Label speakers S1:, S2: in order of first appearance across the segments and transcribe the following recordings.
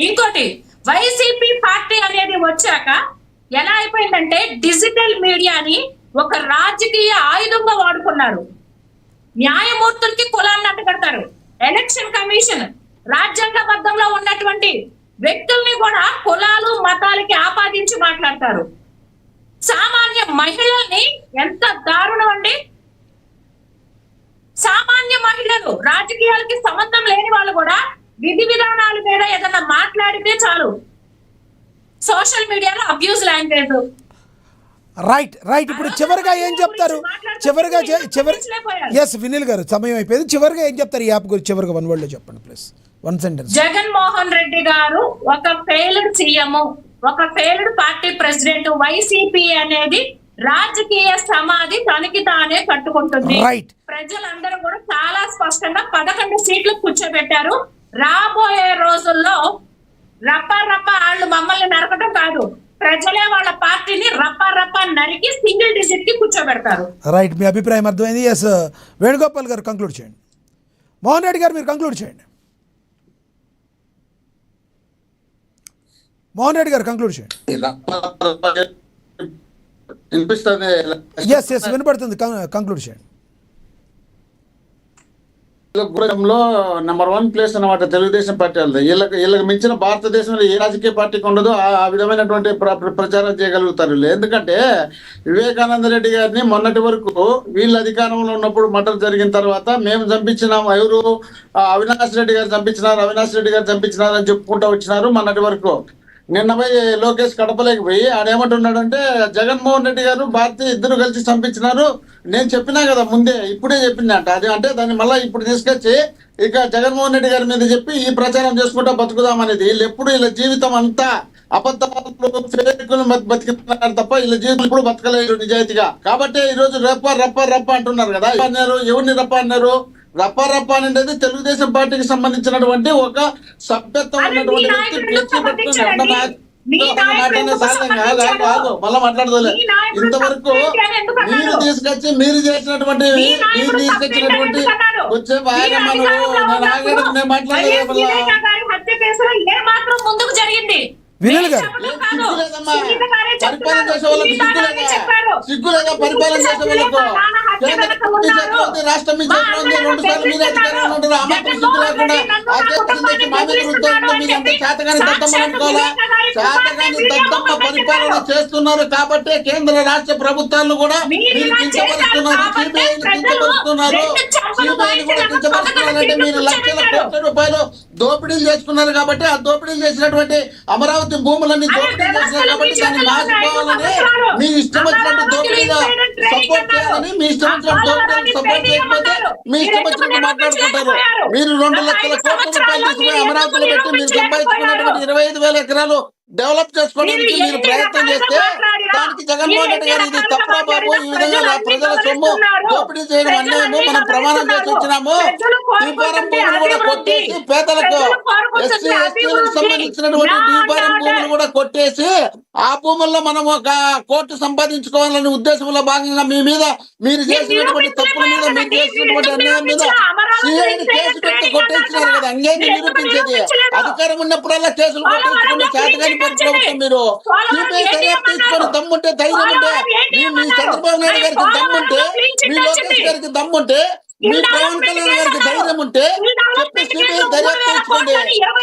S1: ఇంకోటి YCP party అనేది వచ్చాక ఎలా అయిపోయిందంటే డిజిటల్ మీడియాని ఒక రాజకీయ ఆయుధంగా వాడుకున్నారు. న్యాయమూర్తులకి కులాన్ని అంటగడతారు. ఎలక్షన్ కమిషన్ రాజ్యాంగబద్ధంలో ఉన్నటువంటి వ్యక్తుల్ని కూడా కులాలు మతాలకి ఆపాదించి మాట్లాడతారు. సామాన్య మహిళల్ని ఎంత దారుణం అండి. సామాన్య మహిళలు, రాజకీయాలకి సంబంధం లేని వాళ్ళు కూడా విధి విధానాల మీద ఏదన్నా మాట్లాడితే చాలు సోషల్ మీడియాలో అబ్యూజ్ లాంగ్వేజ్.
S2: రైట్ రైట్ ఇప్పుడు చివరిగా ఏం చెప్తారు? చివరిగా ఎస్ వినిల్ గారు సమయం అయిపోయింది. చివరిగా ఏం చెప్తారు ఈ యాప్ గురించి? చివరిగా వన్ వర్డ్ లో చెప్పండి please, one sentence.
S1: Jaganmohan Reddy గారు ఒక ఫెయిల్డ్ సీఎం, ఒక ఫెయిల్డ్ పార్టీ ప్రెసిడెంట్. వైసీపీ అనేది రాజకీయ సమాధి తనకి తానే కట్టుకుంటుంది.
S2: రైట్.
S1: ప్రజలందరూ కూడా చాలా స్పష్టంగా 11 సీట్లు కూర్చోబెట్టారు. రాబోయే రోజుల్లో రప్ప వాళ్ళు మమ్మల్ని నరకటం కాదు, ప్రజలే వాళ్ళ పార్టీని రప్ప నరికి సింగిల్ డిజిట్ కి కూర్చోబెడతారు.
S2: రైట్, మీ అభిప్రాయం అర్థమైంది. ఎస్ వేణుగోపాల్ గారు కంక్లూడ్ చేయండి. మోహన్ రెడ్డి గారు మీరు కంక్లూడ్ చేయండి. మోహన్ రెడ్డి గారు కంక్లూడ్ చేయండి. ఎస్ ఎస్ వినపడుతుంది, కంక్లూడ్ చేయండి.
S3: నెంబర్ 1 ప్లేస్ అన్నమాట తెలుగుదేశం పార్టీ వాళ్ళది. వీళ్ళకి మించిన భారతదేశంలో ఏ రాజకీయ పార్టీకి ఉండదు. ఆ విధమైనటువంటి ప్రచారం చేయగలుగుతారు. ఎందుకంటే వివేకానంద రెడ్డి గారిని మొన్నటి వరకు వీళ్ళు అధికారంలో ఉన్నప్పుడు మర్డర్ జరిగిన తర్వాత మేము చంపించినాం, ఎవరు అవినాష్ రెడ్డి గారు చంపించినారు అని చెప్పుకుంటూ వచ్చినారు మొన్నటి వరకు. నిన్న పోయి లోకేష్ కడపలేకి పోయి ఆడేమంటున్నాడంటే జగన్మోహన్ రెడ్డి గారు భారతి ఇద్దరు కలిసి చంపించినారు. నేను చెప్పినా కదా ముందే, ఇప్పుడే చెప్పిందంట అది. అంటే దాన్ని మళ్ళీ ఇప్పుడు తీసుకొచ్చి ఇక జగన్మోహన్ రెడ్డి గారి మీద చెప్పి ఈ ప్రచారం చేసుకుంటా బతుకుదాం అనేది. వీళ్ళు ఎప్పుడు వీళ్ళ జీవితం అంతా అబద్ధాలు ఫేకులు బతికినారు తప్ప వీళ్ళ జీవితం ఇప్పుడు బతకలేదు నిజాయితీగా. కాబట్టి ఈ రోజు రప్ప అంటున్నారు కదా. అన్నారు ఎవరిని రప్ప అన్నారు? రప్ప అనేది తెలుగుదేశం పార్టీకి సంబంధించినటువంటి ఒక సభ్యత్వం ఉన్నటువంటి వ్యక్తి మళ్ళా మాట్లాడదలే. ఇంతవరకు మీరు చేసినటువంటి వచ్చే బాగా నేను మాట్లాడలేదు.
S2: వినల్ గారు
S3: పరిపాలన చేసే వాళ్ళకి సిగ్గులేదా? పరిపాలన చేసే వాళ్ళకు రాష్ట్రం మీ చేతిలో ఉంది. 2 సార్లు మీరు అధికారంలో ఉంటారు. ఆ మాత్రం సిగ్గు లేకుండా ఆ చేతి మా మీద వృత్తంలో మీరు అంత చేతగాని దద్దమ్మ అనుకోవాలా? చేతగాని దద్దమ్మ పరిపాలన చేస్తున్నారు కాబట్టి కేంద్ర రాష్ట్ర ప్రభుత్వాలను కూడా మీరు కించపరుస్తున్నారు. సిబిఐని కించపరుస్తున్నారు. సిబిఐని కూడా కించపరుస్తున్నారంటే మీరు లక్షల కోట్ల రూపాయలు దోపిడీలు చేసుకున్నారు కాబట్టి ఆ దోపిడీలు చేసినటువంటి అమరావతి భూములన్నీ దోపిడీ చేసినారు కాబట్టి దాన్ని మార్చుకోవాలని మీ ఇష్టం వచ్చినట్టు దోపిడీగా సపోర్ట్ చేయాలని, మీ ఇష్టం వచ్చినట్టు దోపిడీకి సపోర్ట్ చేయకపోతే మీ ఇష్టం వచ్చినట్టు మాట్లాడుకుంటారు. మీరు 2 లక్షల కోట్ల రూపాయలు తీసుకుని అమరావతిలో పెట్టి మీరు సంపాదించుకున్నటువంటి 25,000 ఎకరాలు డెవలప్ చేసుకోవడానికి మీరు ప్రయత్నం చేస్తే దానికి జగన్మోహన్ రెడ్డి గారు ఇది తప్పురా బాబు, ఈ విధంగా ప్రజల సొమ్ము దోపిడీ చేయడం అన్యాయము, మనం ప్రమాణం చేసి వచ్చినాము. దీపారం భూములు కూడా కొట్టేసి పేదలకు ఎస్సీ ఎస్టీలకు సంబంధించినటువంటి దీపారం భూములు కూడా కొట్టేసి ఆ భూముల్లో మనం ఒక కోర్టు సంపాదించుకోవాలనే ఉద్దేశంలో భాగంగా మీ మీద మీరు చేసినటువంటి తప్పుల మీద మీరు చేసినటువంటి అన్యాయం మీద సిఐడి కేసు పెట్టి కొట్టేసినారు కదా. అన్యాయాన్ని నిరూపించేది అధికారం ఉన్నప్పుడల్లా కేసులు కొట్టించుకుని చేతగాని ప్రభుత్వం మీరు సిబిఐ దర్యాప్తు తీసుకొని దమ్ముంటే, ధైర్యం ఉంటే, మీ చంద్రబాబు నాయుడు గారికి దమ్ముంటే, మీ లోకేష్ గారికి దమ్ముంటే, మీ పవన్ కళ్యాణ్ గారికి ధైర్యం ఉంటే చెప్పి సిబిఐ దర్యాప్తు తీసుకోండి.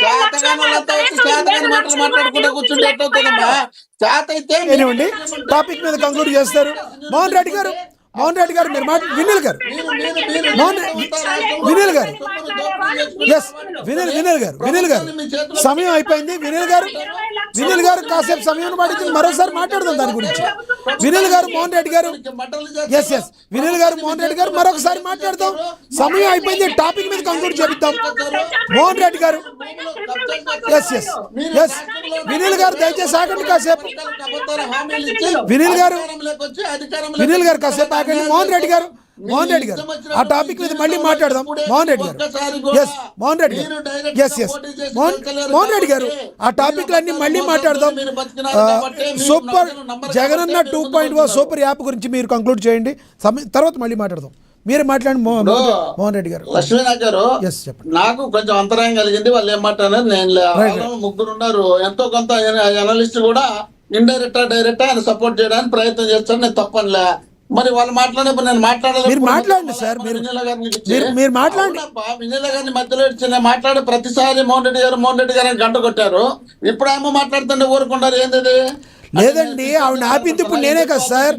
S3: చేతగానంతా వచ్చి చేతగాని మాటలు మాట్లాడుకుంటూ కూర్చుంటే ఎట్లవుతుందమ్మా? చేత అయితే
S2: టాపిక్ మీద కంక్లూడ్ చేస్తారు. మోహన్ రెడ్డి గారు మీరు వినల్ గారు ఎస్ వినల్ గారు సమయం అయిపోయింది. వినల్ గారు కాసేపు సమయం పాటించి మరోసారి మాట్లాడదాం దాని గురించి. వినల్ గారు మోహన్ రెడ్డి గారు ఎస్ వినల్ గారు మోహన్ రెడ్డి గారు మరొకసారి మాట్లాడదాం. సమయం అయిపోయింది, టాపిక్ మీద కంక్లూడ్ చేపిద్దాం. మోహన్ రెడ్డి గారు ఎస్ వినల్ గారు దయచేసి ఆగండి కాసేపు. వినల్ గారు కాసేపు ఆగండి. మోహన్ రెడ్డి గారు ఆ టాపిక్ మీద మళ్ళీ మాట్లాడదాం. మోహన్ రెడ్డి గారు ఆ టాపిక్లన్నీ మళ్ళీ మాట్లాడదాం. సూపర్ జగనన్న 2.0 సూపర్ యాప్ గురించి మీరు కంక్లూడ్ చేయండి, తర్వాత మళ్ళీ మాట్లాడదాం. మీరు మాట్లాడండి మోహన్ రెడ్డి గారు.
S3: లక్ష్మీనాథ్ గారు,
S2: Yes, చెప్పండి.
S3: నాకు కొంచెం అంతరాయం కలిగింది. వాళ్ళు ఏం మాట్లాడారు నేను వాళ్ళు ముగ్గురు ఉన్నారు. ఎంతో కొంత అనలిస్ట్ కూడా డైరెక్ట్ ఆయన సపోర్ట్ చేయడానికి ప్రయత్నం చేస్తాను. నేను తప్పనిలే. మరి వాళ్ళు మాట్లాడినప్పుడు నేను మాట్లాడాలి.
S2: మీరు మాట్లాడండి సార్, మీరు మాట్లాడండి.
S3: వినీల గారిని మధ్యలో ఇచ్చి నేను మాట్లాడే ప్రతిసారి మోహన్ రెడ్డి గారు అని గంట కొట్టారు. ఇప్పుడేమో మాట్లాడుతుంటే ఊరుకుంటారు. ఏంది
S2: లేదండి, ఆవిడ ఆపింది ఇప్పుడు నేనే కదా సార్.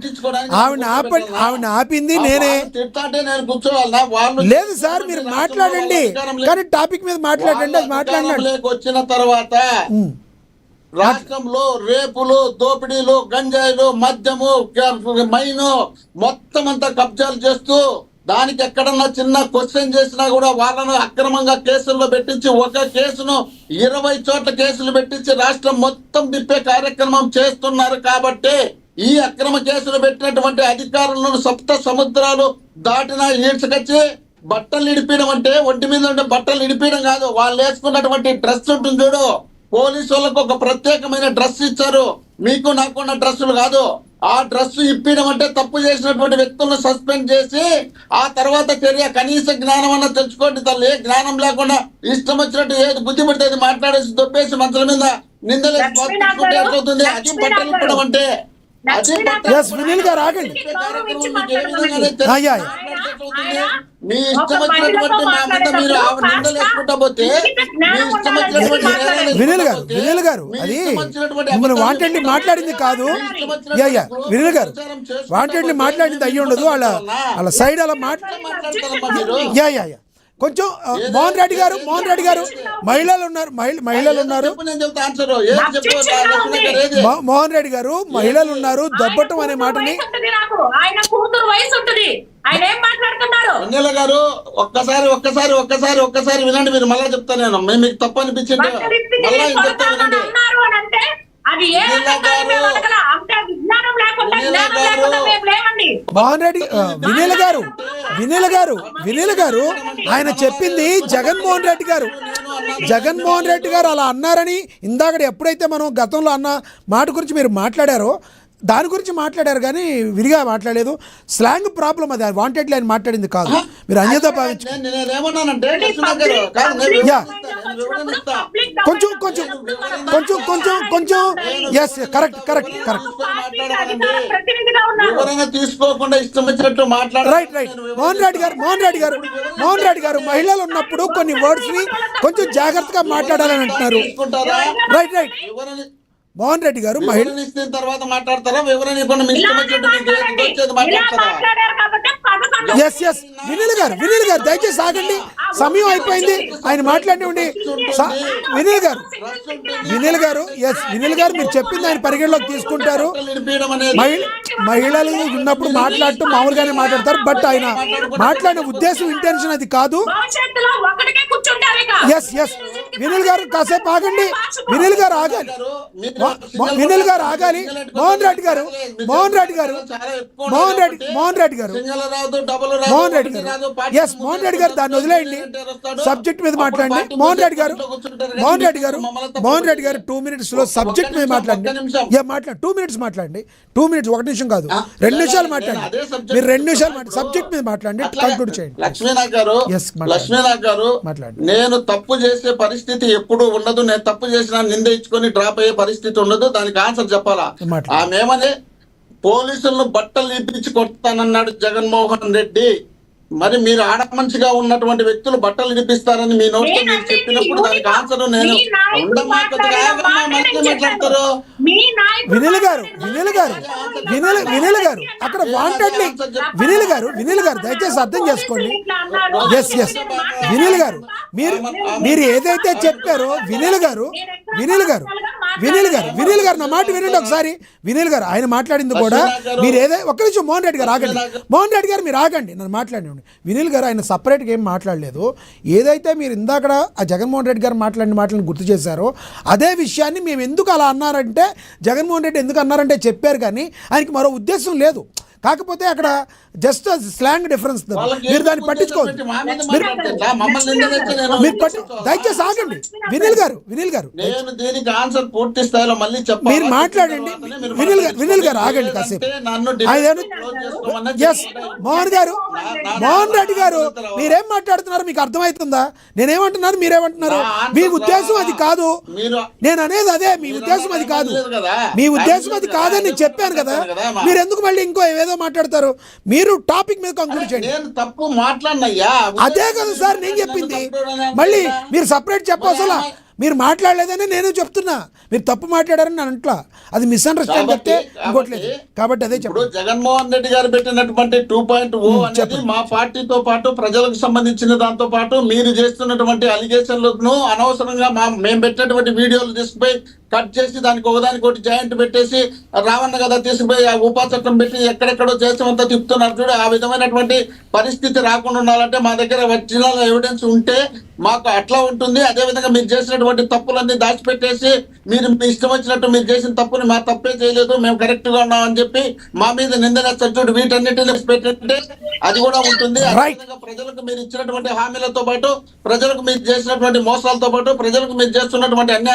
S2: ఆవిడ ఆపింది నేనే.
S3: తిట్టాంటే నేను కూర్చోవాలన్నా? వాళ్ళు
S2: లేదు సార్, మీరు మాట్లాడండి, కానీ టాపిక్ మీద మాట్లాడండి. అది మాట్లాడండి.
S3: వచ్చిన తర్వాత రాష్ట్రంలో రేపులు, దోపిడీలు, గంజాయిలు, మద్యము, మైను మొత్తం అంతా కబ్జాలు చేస్తూ దానికి ఎక్కడన్నా చిన్న క్వశ్చన్ చేసినా కూడా వాళ్ళను అక్రమంగా కేసుల్లో పెట్టించి ఒక కేసును 20 చోట్ల కేసులు పెట్టించి రాష్ట్రం మొత్తం తిప్పే కార్యక్రమం చేస్తున్నారు. కాబట్టి ఈ అక్రమ కేసులు పెట్టినటువంటి అధికారులను సప్త సముద్రాలు దాటినా ఈడ్చుకొచ్చి బట్టలు ఇడిపీయడం అంటే ఒంటి మీద ఉండే బట్టలు ఇడిపీయడం కాదు. వాళ్ళు వేసుకున్నటువంటి డ్రెస్ ఉంటుంది చూడు, పోలీసు వాళ్ళకు ఒక ప్రత్యేకమైన డ్రెస్ ఇచ్చారు. మీకు నాకున్న డ్రెస్సులు కాదు. ఆ డ్రెస్ ఇప్పించడం అంటే తప్పు చేసినటువంటి వ్యక్తులను సస్పెండ్ చేసి ఆ తర్వాత చర్య. కనీస జ్ఞానం అన్న తెచ్చుకోండి తల్లి. జ్ఞానం లేకుండా ఇష్టం వచ్చినట్టు ఏది బుద్ధి పడితే అది మాట్లాడేసి దొబ్బేసి మంచుల మీద నిందలేసి ఎట్లవుతుంది? అది బట్టలు ఇప్పడం అంటే
S2: వినీల్ గారు ఆగండి.
S3: మీ ఇష్టం వచ్చినటువంటి మా మీద మీరు నిందలు వేసుకుంటా పోతే మీ ఇష్టం వచ్చినటువంటి
S2: వినీల్ గారు అది మిమ్మల్ని వాంటెడ్లీ మాట్లాడింది కాదు. వినీల్ గారు వాంటెడ్లీ మాట్లాడింది అయ్యి ఉండదు. వాళ్ళ సైడ్ అలా కొంచెం మోహన్ రెడ్డి గారు మహిళలు ఉన్నారు. మోహన్ రెడ్డి గారు మహిళలు ఉన్నారు. దొబ్బటం అనే మాటని
S3: వెన్నెల గారు ఒక్కసారి వినండి. మీరు మళ్ళా చెప్తాను. నేను మీకు తప్పు అనిపించింది మళ్ళా చెప్తా వినండి.
S2: మోహన్ రెడ్డి వినీల్ గారు ఆయన చెప్పింది జగన్మోహన్ రెడ్డి గారు అలా అన్నారని ఇందాక ఎప్పుడైతే మనం గతంలో అన్న మాట గురించి మీరు మాట్లాడారో దాని గురించి మాట్లాడారు, కానీ విరిగా మాట్లాడలేదు. స్లాంగ్ ప్రాబ్లం అది. వాంటెడ్లీ ఆయన మాట్లాడింది కాదు. మీరు అన్యత భావించు. కొంచెం ఎస్ కరెక్ట్
S3: తీసుకోకుండా ఇష్టం వచ్చినట్టు మాట్లాడారు.
S2: రైట్ మోహన్ రెడ్డి గారు మహిళలు ఉన్నప్పుడు కొన్ని వర్డ్స్ ని కొంచెం జాగ్రత్తగా మాట్లాడాలని అంటున్నారు. రైట్ మోహన్ రెడ్డి గారు
S3: మహిళలు ఇచ్చిన తర్వాత మాట్లాడతారా? వివరణ ఇవ్వకుండా మీ ఇష్టం వచ్చినట్టు మాట్లాడతారా?
S2: వినీల్ గారు దయచేసి ఆగండి. సమయం అయిపోయింది. ఆయన మాట్లాడినండి. వినీల్ గారు మీరు చెప్పింది ఆయన పరిగణలోకి తీసుకుంటారు. మహిళలు ఉన్నప్పుడు మాట్లాడుతూ మామూలుగానే మాట్లాడతారు. బట్ ఆయన మాట్లాడిన ఉద్దేశం ఇంటెన్షన్ అది కాదు. వినీల్ గారు కాసేపు ఆగండి. వినీల్ గారు ఆగాలి. మోహన్ రెడ్డి గారు దాన్ని వదిలేయండి. సబ్జెక్ట్ మీద మాట్లాడండి. మోహన్ రెడ్డి గారు 2 minutes లో సబ్జెక్ట్ మీద మాట్లాడండి. 2 minutes మాట్లాడండి. 2 minutes, 1 నిమిషం కాదు, 2 నిమిషాలు మాట్లాడండి. మీరు 2 నిమిషాలు సబ్జెక్ట్ మీద మాట్లాడండి. కంక్లూడ్ చేయండి.
S3: లక్ష్మీనాథ్ గారు నేను తప్పు చేసే పరిస్థితి ఎప్పుడు ఉండదు. నేను తప్పు చేసిన నింద ఇచ్చుకొని డ్రాప్ అయ్యే పరిస్థితి ఉండదు. దానికి ఆన్సర్ చెప్పాలా? ఆమెమని పోలీసులను బట్టలు ఇప్పించి కొడతానన్నాడు జగన్మోహన్ రెడ్డి. మరి మీరు ఆడ మనిషిగా ఉన్నటువంటి వ్యక్తులు బట్టలు ఇప్పిస్తారని మీ నోటితో మీరు చెప్పినప్పుడు దానికి ఆన్సర్ నేను మాట్లాడతారు.
S2: వినీల్ గారు అక్కడ వాంటెడ్లీ వినీల్ గారు దయచేసి అర్థం చేసుకోండి. మీరు ఏదైతే చెప్పారో వినీల్ గారు నా మాట వినండి ఒకసారి. వినీల్ గారు ఆయన మాట్లాడింది కూడా మీరు ఒక్క నిమిషం మోహన్ రెడ్డి గారు మీరు ఆగండి, నన్ను మాట్లాడి. వినీల్ గారు ఆయన సపరేట్గా ఏం మాట్లాడలేదు. ఏదైతే మీరు ఇందాక ఆ జగన్మోహన్ రెడ్డి గారు మాట్లాడిన మాటలను గుర్తు చేశారో అదే విషయాన్ని మేము ఎందుకు అలా అన్నారంటే జగన్మోహన్ రెడ్డి ఎందుకు అన్నారంటే చెప్పారు, కానీ ఆయనకి మరో ఉద్దేశం లేదు. కాకపోతే అక్కడ జస్ట్ స్లాంగ్ డిఫరెన్స్
S3: వాళ్ళకి
S2: మీరు దాన్ని
S3: ఏం
S2: పట్టించుకోవద్దు
S3: ఉద్దేశం పెట్టి మా మీద మాట్లాడతారా? మమ్మల్ని నిందలేస్తే నేను
S2: మీరు దయచేసి ఆగండి వినిల్ గారు
S3: నేను దీనికి ఆన్సర్ పూర్తి స్థాయిలో మళ్ళీ చెప్పాలి.
S2: మీరు మాట్లాడండి. వినిల్ గారు ఆగండి కాసేపు.
S3: నన్ను
S2: ఎస్ మోహన్ రెడ్డి గారు మీరేం మాట్లాడుతున్నారు మీకు అర్థమవుతుందా? నేనేమంటున్నారు మీరేమంటున్నారు? మీ ఉద్దేశం అది కాదు. నేను అనేది అదే, మీ ఉద్దేశం అది కాదు. మీ ఉద్దేశం అది కాదని నేను చెప్పాను కదా. మీరు ఎందుకు మళ్ళీ ఇంకో ఏదో మాట్లాడతారు? మీరు టాపిక్ మీద కంక్లూడ్ చేయండి.
S3: నేను తప్పు మాట్లాడినయ్యా.
S2: అదే కదా సార్ నేను చెప్పింది. మళ్ళీ మీరు సపరేట్ చెప్పవసలా. మీరు మాట్లాడలేదని నేను చెప్తున్నా. మీరు తప్పు మాట్లాడారని నేను అంట్లా. అది మిస్అండర్స్టాండ్ చెప్తే ఇంకోట్లేదు. కాబట్టి అదే
S3: ఇప్పుడు
S2: చెప్పండి.
S3: జగన్మోహన్ రెడ్డి గారు పెట్టినటువంటి 2.0 అనేది మా పార్టీతో పాటు ప్రజలకు సంబంధించిన దాంతో పాటు మీరు చేస్తున్నటువంటి అలిగేషన్లను అనవసరంగా మేము పెట్టినటువంటి వీడియోలు తీసుకుపోయి కట్ చేసి దానికి ఒకదానికి జాయింట్ పెట్టేసి రావన్న కదా తీసుకుపోయి ఆ ఉపా చట్టం పెట్టి ఎక్కడెక్కడో చేస్తామంతా తిప్పుతున్నారు చూడు. ఆ విధమైనటువంటి పరిస్థితి రాకుండా ఉండాలంటే మా దగ్గర ఒరిజినల్ ఎవిడెన్స్ ఉంటే మాకు అట్లా ఉంటుంది. అదే విధంగా మీరు చేసినటువంటి తప్పులన్నీ దాచిపెట్టేసి మీరు మీ ఇష్టం వచ్చినట్టు మీరు చేసిన తప్పుని మా తప్పే చేయలేదు, మేము కరెక్ట్ గా ఉన్నామని చెప్పి మా మీద నిందనేస్తారు చూడు. వీటన్నిటిని పెట్టంటే అది కూడా ఉంటుంది. అదేవిధంగా ప్రజలకు మీరు ఇచ్చినటువంటి హామీలతో పాటు, ప్రజలకు మీరు చేసినటువంటి మోసాలతో పాటు, ప్రజలకు మీరు చేస్తున్నటువంటి అన్యాయం